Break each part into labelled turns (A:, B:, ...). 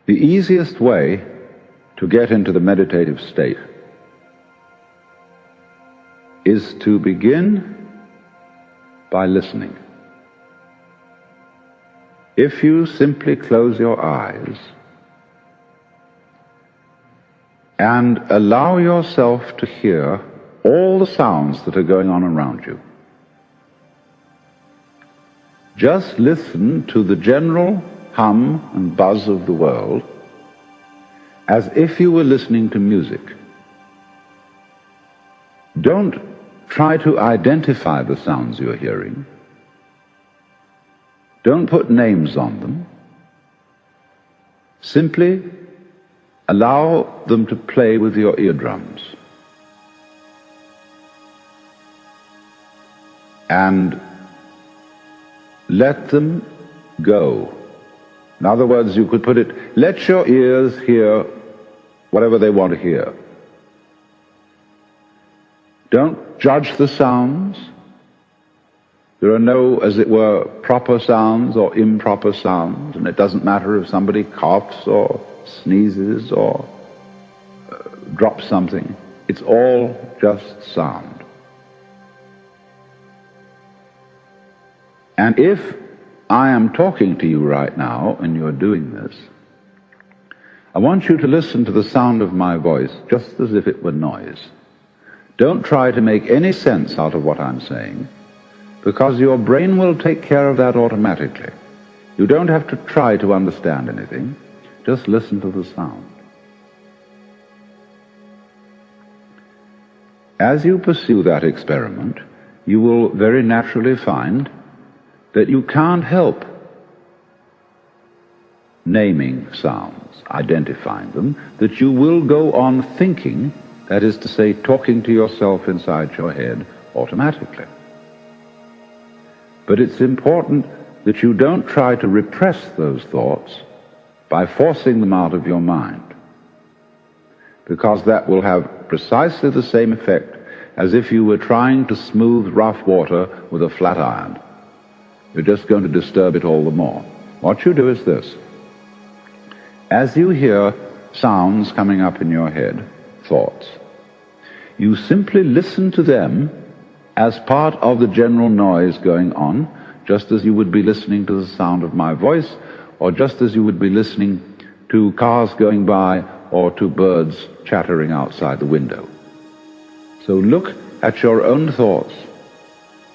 A: The easiest way to get into the meditative state is to begin by listening. If you simply close your eyes and allow yourself to hear all the sounds that are going on around you, just listen to the general hum and buzz of the world as if you were listening to music. Don't try to identify the sounds you're hearing. Don't put names on them. Simply allow them to play with your eardrums. And let them go. In other words, you could put it, let your ears hear whatever they want to hear. Don't judge the sounds. There are no, as it were, proper sounds or improper sounds, and it doesn't matter if somebody coughs or sneezes or drops something. It's all just sound. And if I am talking to you right now and you're doing this, I want you to listen to the sound of my voice just as if it were noise. Don't try to make any sense out of what I'm saying, because your brain will take care of that automatically. You don't have to try to understand anything. Just listen to the sound. As you pursue that experiment, you will very naturally find that you can't help naming sounds, identifying them, that you will go on thinking, that is to say, talking to yourself inside your head automatically. But it's important that you don't try to repress those thoughts by forcing them out of your mind, because that will have precisely the same effect as if you were trying to smooth rough water with a flat iron. You're just going to disturb it all the more. What you do is this. As you hear sounds coming up in your head, thoughts, you simply listen to them as part of the general noise going on, just as you would be listening to the sound of my voice, or just as you would be listening to cars going by or to birds chattering outside the window. So look at your own thoughts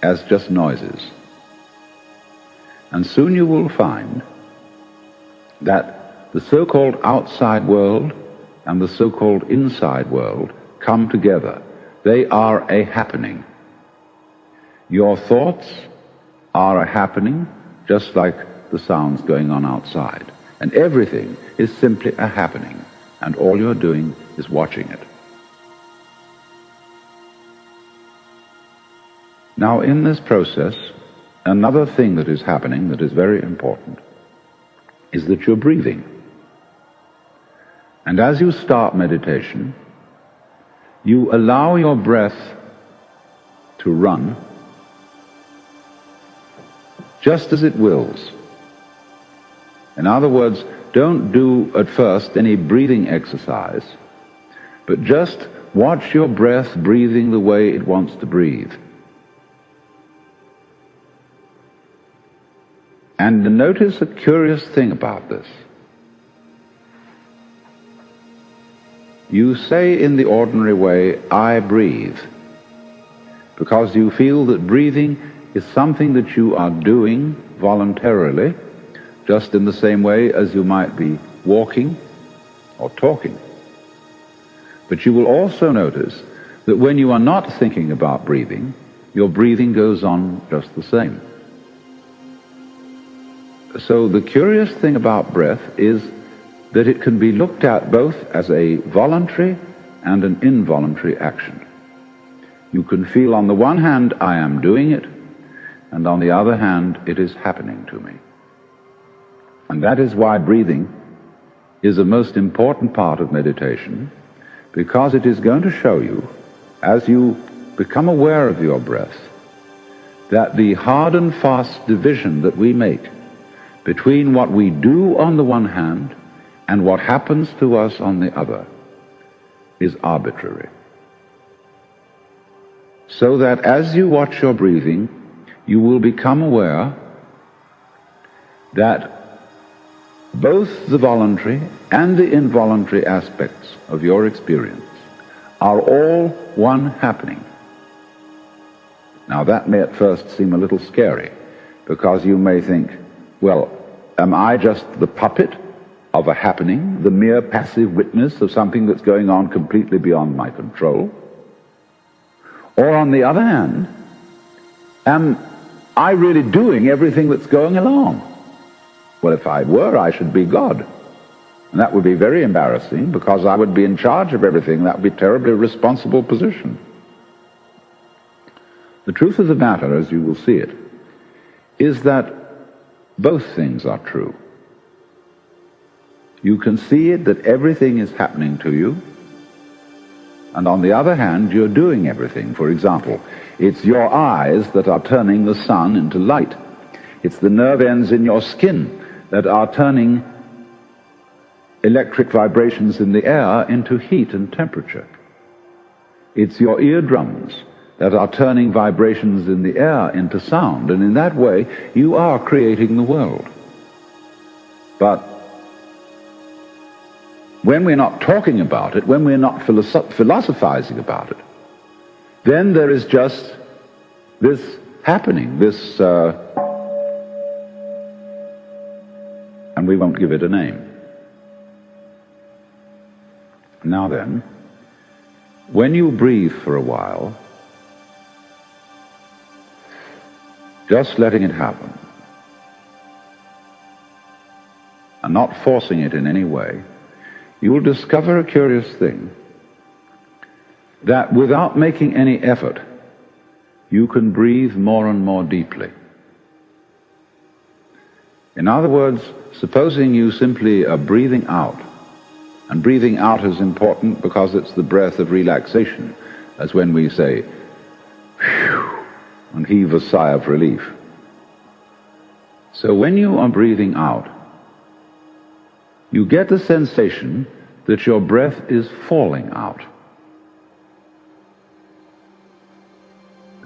A: as just noises. And soon you will find that the so-called outside world and the so-called inside world come together. They are a happening. Your thoughts are a happening, just like the sounds going on outside. And everything is simply a happening, and all you're doing is watching it. Now, in this process, another thing that is happening that is very important is that you're breathing. And as you start meditation, you allow your breath to run just as it wills. In other words, don't do at first any breathing exercise, but just watch your breath breathing the way it wants to breathe. And notice a curious thing about this. You say in the ordinary way, I breathe, because you feel that breathing is something that you are doing voluntarily, just in the same way as you might be walking or talking. But you will also notice that when you are not thinking about breathing, your breathing goes on just the same. So the curious thing about breath is that it can be looked at both as a voluntary and an involuntary action. You can feel on the one hand, I am doing it, and on the other hand, it is happening to me. And that is why breathing is a most important part of meditation, because it is going to show you, as you become aware of your breath, that the hard and fast division that we make between what we do on the one hand and what happens to us on the other is arbitrary. So that as you watch your breathing, you will become aware that both the voluntary and the involuntary aspects of your experience are all one happening. Now that may at first seem a little scary, because you may think, well, am I just the puppet of a happening, the mere passive witness of something that's going on completely beyond my control? Or on the other hand, am I really doing everything that's going along? Well, if I were, I should be God. And that would be very embarrassing, because I would be in charge of everything. That would be a terribly responsible position. The truth of the matter, as you will see it, is that both things are true. You can see it that everything is happening to you, and on the other hand, you're doing everything. For example, it's your eyes that are turning the sun into light. It's the nerve ends in your skin that are turning electric vibrations in the air into heat and temperature. It's your eardrums that are turning vibrations in the air into sound, and in that way you are creating the world. But when we're not talking about it, when we're not philosophizing about it, then there is just this happening, this and we won't give it a name. Now then, when you breathe for a while, just letting it happen, and not forcing it in any way, you will discover a curious thing, that without making any effort, you can breathe more and more deeply. In other words, supposing you simply are breathing out, and breathing out is important because it's the breath of relaxation, as when we say, whew, and heave a sigh of relief. So when you are breathing out, you get the sensation that your breath is falling out.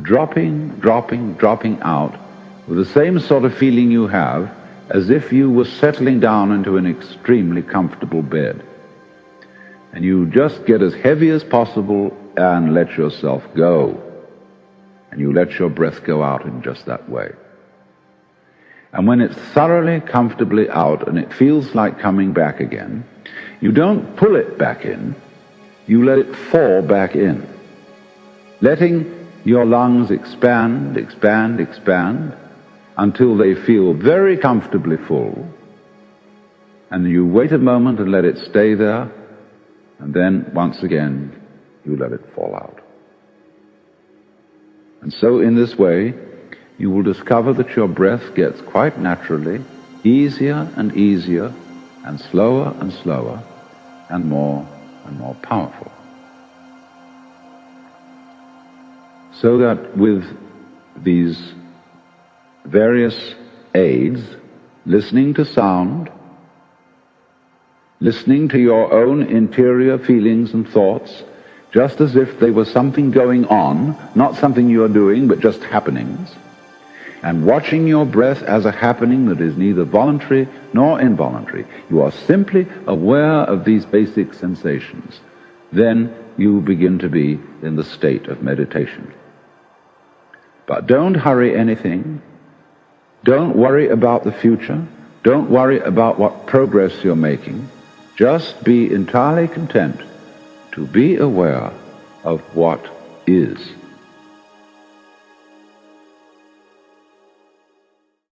A: Dropping, dropping, dropping out with the same sort of feeling you have as if you were settling down into an extremely comfortable bed. And you just get as heavy as possible and let yourself go. And you let your breath go out in just that way. And when it's thoroughly, comfortably out and it feels like coming back again, you don't pull it back in, you let it fall back in, letting your lungs expand, expand, expand, until they feel very comfortably full, and you wait a moment and let it stay there, and then once again you let it fall out. And so in this way you will discover that your breath gets quite naturally easier and easier, and slower and slower, and more powerful. So that with these various aids, listening to sound, listening to your own interior feelings and thoughts, just as if they were something going on, not something you are doing, but just happenings, and watching your breath as a happening that is neither voluntary nor involuntary, you are simply aware of these basic sensations, then you begin to be in the state of meditation. But don't hurry anything. Don't worry about the future. Don't worry about what progress you're making. Just be entirely content to be aware of what is.